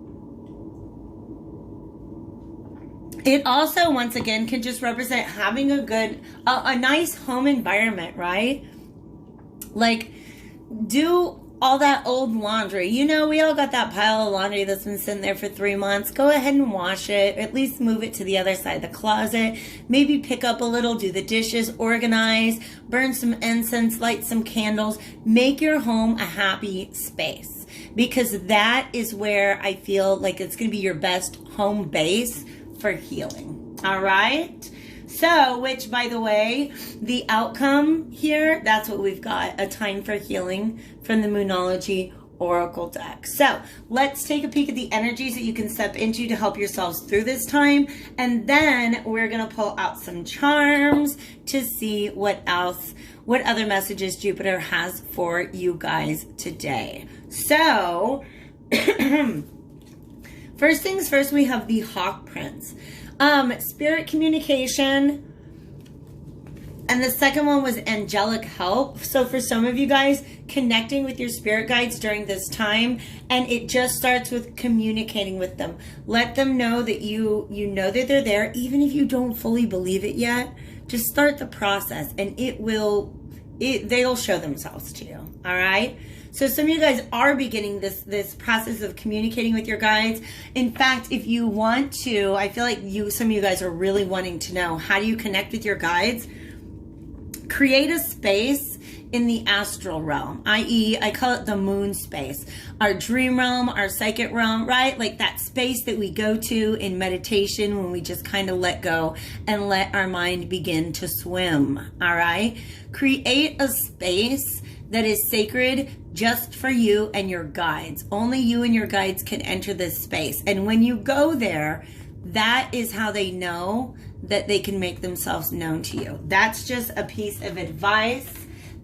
It also, once again, can just represent having a nice home environment, right? Like, do all that old laundry. We all got that pile of laundry that's been sitting there for 3 months. Go ahead and wash it. At least move it to the other side of the closet. Maybe pick up a little, do the dishes, organize, burn some incense, light some candles. Make your home a happy space, because that is where I feel like it's going to be your best home base for healing. All right? So, which, by the way, the outcome here, that's what we've got, a time for healing from the Moonology Oracle deck. So, let's take a peek at the energies that you can step into to help yourselves through this time. And then we're going to pull out some charms to see what other messages Jupiter has for you guys today. So, First things first, we have the Hawk Prince. Spirit communication. And the second one was angelic help. So for some of you guys, connecting with your spirit guides during this time, and it just starts with communicating with them. Let them know that you know that they're there, even if you don't fully believe it yet. Just start the process, and they'll show themselves to you. All right. So some of you guys are beginning this process of communicating with your guides. In fact, if you want to, I feel like some of you guys are really wanting to know, how do you connect with your guides? Create a space in the astral realm, i.e., I call it the moon space, our dream realm, our psychic realm, right? Like that space that we go to in meditation when we just kind of let go and let our mind begin to swim, all right? Create a space that is sacred just for you and your guides. Only you and your guides can enter this space. And when you go there, that is how they know that they can make themselves known to you. That's just a piece of advice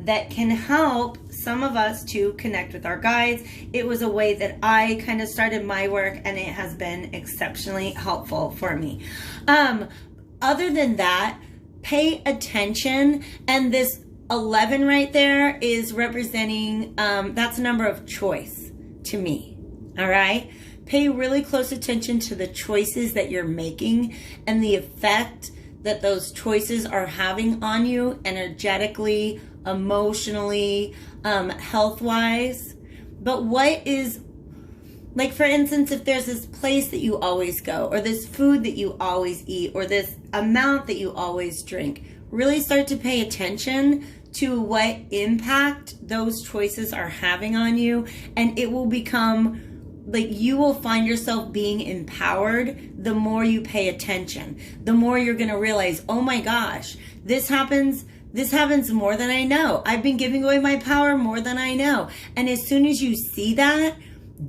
that can help some of us to connect with our guides. It was a way that I kind of started my work, and it has been exceptionally helpful for me. Other than that, pay attention. And this 11 right there is representing, that's a number of choice to me. All right. Pay really close attention to the choices that you're making and the effect that those choices are having on you energetically, emotionally, health-wise. But what is, like for instance, if there's this place that you always go, or this food that you always eat, or this amount that you always drink, really start to pay attention to what impact those choices are having on you, and it will become like you will find yourself being empowered the more you pay attention. The more you're going to realize, oh my gosh, this happens more than I know. I've been giving away my power more than I know. And as soon as you see that,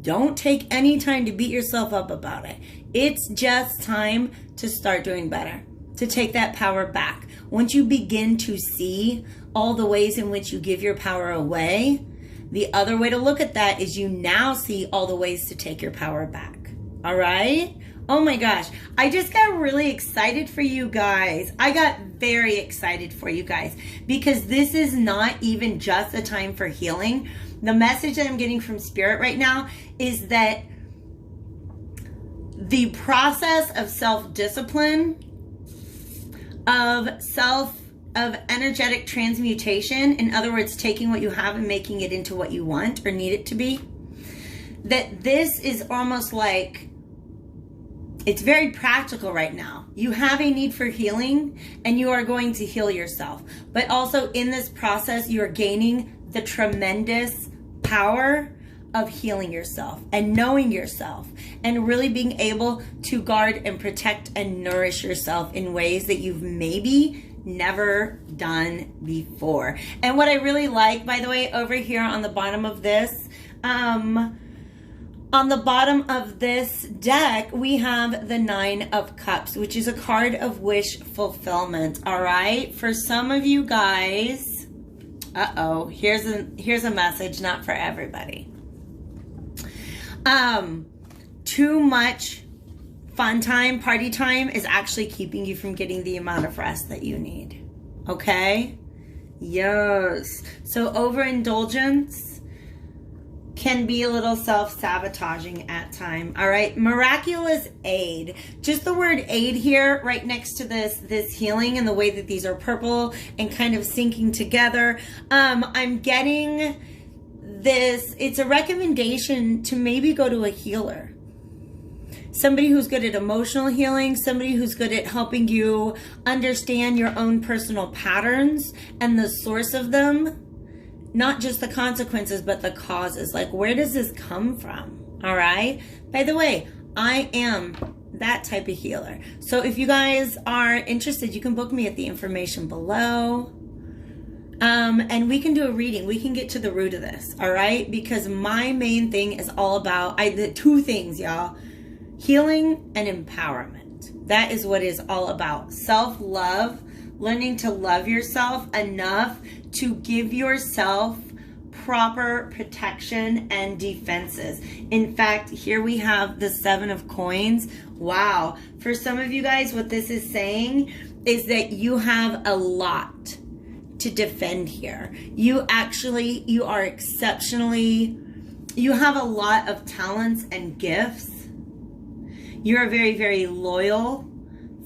don't take any time to beat yourself up about it. It's just time to start doing better, to take that power back. Once you begin to see all the ways in which you give your power away, the other way to look at that is you now see all the ways to take your power back. All right? Oh my gosh. I just got really excited for you guys. I got very excited for you guys because this is not even just a time for healing. The message that I'm getting from Spirit right now is that the process of self-discipline, of energetic transmutation, in other words, taking what you have and making it into what you want or need it to be, that this is almost like, it's very practical right now. You have a need for healing and you are going to heal yourself. But also in this process, you are gaining the tremendous power of healing yourself and knowing yourself and really being able to guard and protect and nourish yourself in ways that you've maybe never done before. And what I really like, by the way, over here on the bottom of this, deck, we have the 9 of Cups, which is a card of wish fulfillment. All right. For some of you guys, here's a message, not for everybody. Too much fun time, party time is actually keeping you from getting the amount of rest that you need. Okay? Yes. So overindulgence can be a little self-sabotaging at time. All right? Miraculous aid. Just the word aid here right next to this healing and the way that these are purple and kind of syncing together. I'm getting this. It's a recommendation to maybe go to a healer. Somebody who's good at emotional healing, somebody who's good at helping you understand your own personal patterns and the source of them, not just the consequences, but the causes. Like, where does this come from? All right. By the way, I am that type of healer. So if you guys are interested, you can book me at the information below. And we can do a reading. We can get to the root of this. All right. Because my main thing is all about, the 2 things, y'all. Healing and empowerment. That is what it's all about. Self-love, learning to love yourself enough to give yourself proper protection and defenses. In fact, here we have the 7 of coins. Wow. For some of you guys, what this is saying is that you have a lot to defend here. You are exceptionally, you have a lot of talents and gifts. You're a very, very loyal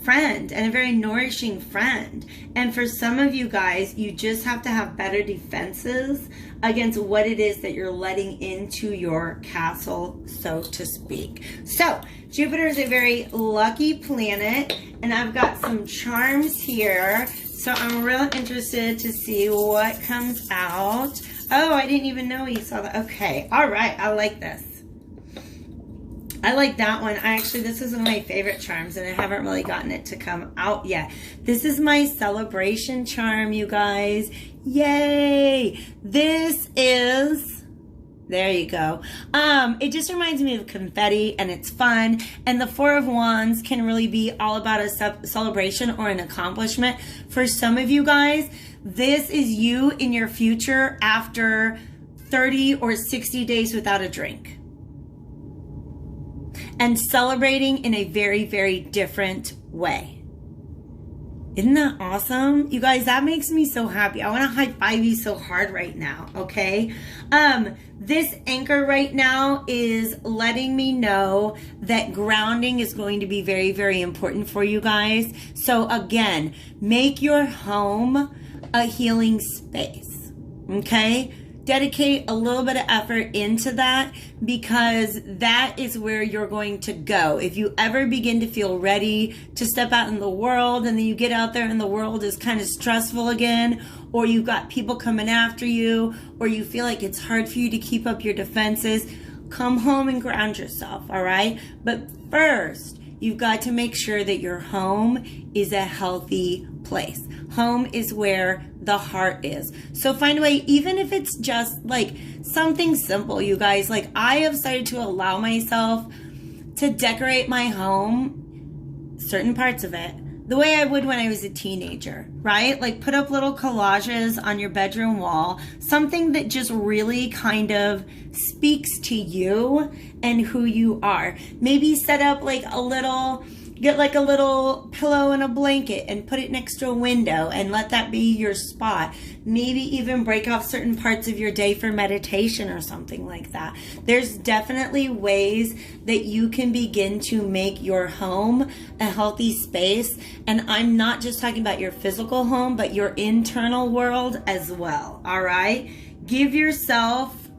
friend and a very nourishing friend. And for some of you guys, you just have to have better defenses against what it is that you're letting into your castle, so to speak. So Jupiter is a very lucky planet, and I've got some charms here. So I'm real interested to see what comes out. Oh, I didn't even know you saw that. Okay. All right. I like this. I like that one. This is one of my favorite charms, and I haven't really gotten it to come out yet. This is my celebration charm, you guys. Yay! This is, there you go. It just reminds me of confetti, and it's fun. And the 4 of Wands can really be all about a celebration or an accomplishment. For some of you guys, this is you in your future after 30 or 60 days without a drink. And celebrating in a very, very different way. Isn't that awesome? You guys, that makes me so happy. I want to high five you so hard right now, okay? This anchor right now is letting me know that grounding is going to be very, very important for you guys. So again, make your home a healing space, okay? Dedicate a little bit of effort into that, because that is where you're going to go. If you ever begin to feel ready to step out in the world, and then you get out there and the world is kind of stressful again, or you've got people coming after you, or you feel like it's hard for you to keep up your defenses, come home and ground yourself, all right? But first, you've got to make sure that your home is a healthy place. Home is where the heart is. So find a way, even if it's just like something simple, you guys. Like, I have started to allow myself to decorate my home, certain parts of it, the way I would when I was a teenager, right? Like, put up little collages on your bedroom wall, something that just really kind of speaks to you and who you are. Maybe set up like get like a little pillow and a blanket and put it next to a window and let that be your spot. Maybe even break off certain parts of your day for meditation or something like that. There's definitely ways that you can begin to make your home a healthy space. And I'm not just talking about your physical home, but your internal world as well. All right? Give yourself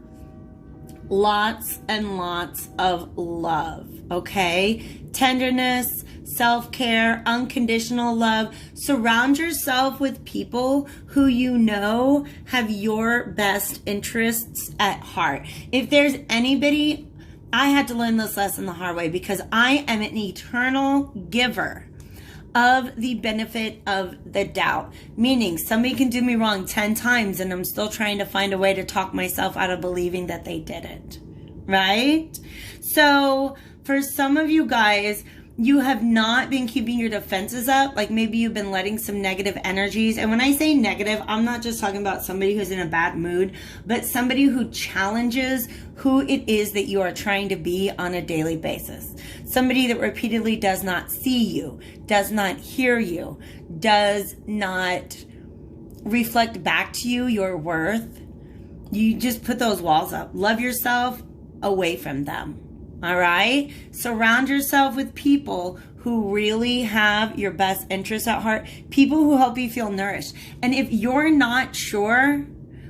lots and lots of love, okay? Tenderness, self-care, unconditional love. Surround yourself with people who you know have your best interests at heart. If there's anybody, I had to learn this lesson the hard way, because I am an eternal giver of the benefit of the doubt. Meaning, somebody can do me wrong 10 times and I'm still trying to find a way to talk myself out of believing that they did it. Right? So for some of you guys, you have not been keeping your defenses up. Like, maybe you've been letting some negative energies. And when I say negative, I'm not just talking about somebody who's in a bad mood, but somebody who challenges who it is that you are trying to be on a daily basis. Somebody that repeatedly does not see you, does not hear you, does not reflect back to you your worth. You just put those walls up. Love yourself away from them. All right? Surround yourself with people who really have your best interests at heart. People who help you feel nourished. And if you're not sure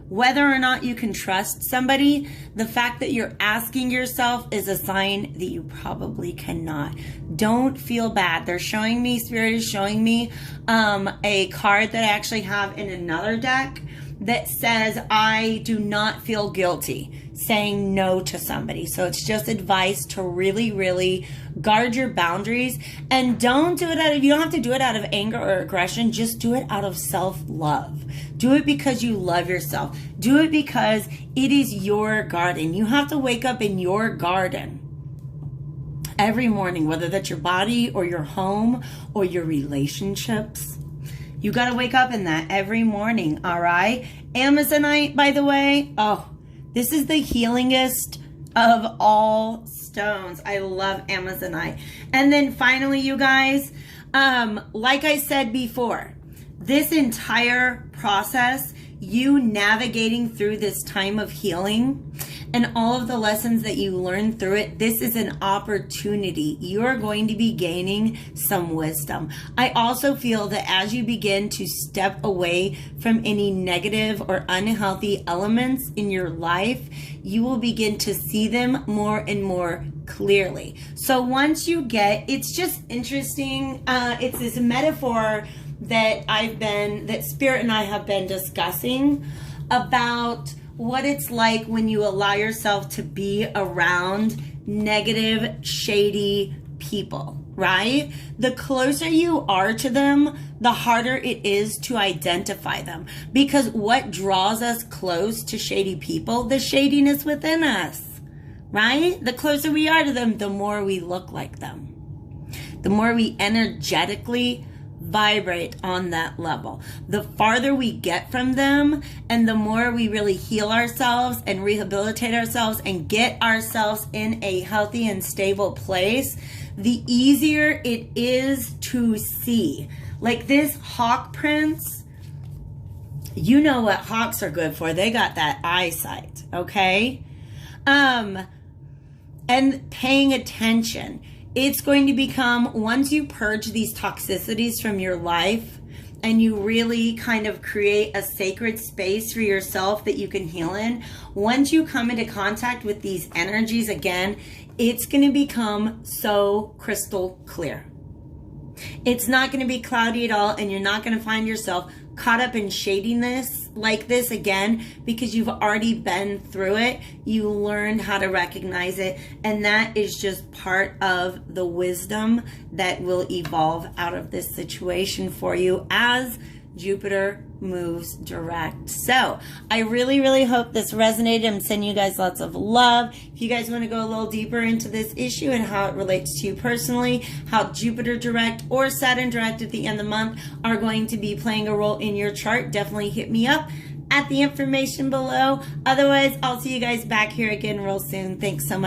whether or not you can trust somebody, the fact that you're asking yourself is a sign that you probably cannot. Don't feel bad. They're showing me, Spirit is showing me a card that I actually have in another deck that says, I do not feel guilty saying no to somebody. So it's just advice to really, really guard your boundaries, and don't do it you don't have to do it out of anger or aggression. Just do it out of self-love. Do it because you love yourself. Do it because it is your garden. You have to wake up in your garden every morning, whether that's your body or your home or your relationships. You got to wake up in that every morning, all right? Amazonite, by the way, oh, This is the healingest of all stones. I love Amazonite. And then finally, you guys, like I said before, this entire process, you navigating through this time of healing and all of the lessons that you learn through it, this is an opportunity. You're going to be gaining some wisdom. I also feel that as you begin to step away from any negative or unhealthy elements in your life, you will begin to see them more and more clearly. So once you get, it's just interesting. It's this metaphor that Spirit and I have been discussing about what it's like when you allow yourself to be around negative, shady people, right? The closer you are to them, the harder it is to identify them. Because what draws us close to shady people? The shadiness within us, right? The closer we are to them, the more we look like them. The more we energetically vibrate on that level. The farther we get from them and the more we really heal ourselves and rehabilitate ourselves and get ourselves in a healthy and stable place, the easier it is to see. Like this hawk prince, you know what hawks are good for. They got that eyesight, okay? And paying attention. It's going to become, once you purge these toxicities from your life and you really kind of create a sacred space for yourself that you can heal in, once you come into contact with these energies again, it's going to become so crystal clear. It's not going to be cloudy at all, and you're not going to find yourself caught up in shadiness like this again, because you've already been through it. You learned how to recognize it, and that is just part of the wisdom that will evolve out of this situation for you as Jupiter moves direct. So I really, really hope this resonated. I'm sending you guys lots of love. If you guys want to go a little deeper into this issue and how it relates to you personally, how Jupiter direct or Saturn direct at the end of the month are going to be playing a role in your chart, definitely hit me up at the information below. Otherwise, I'll see you guys back here again real soon. Thanks so much.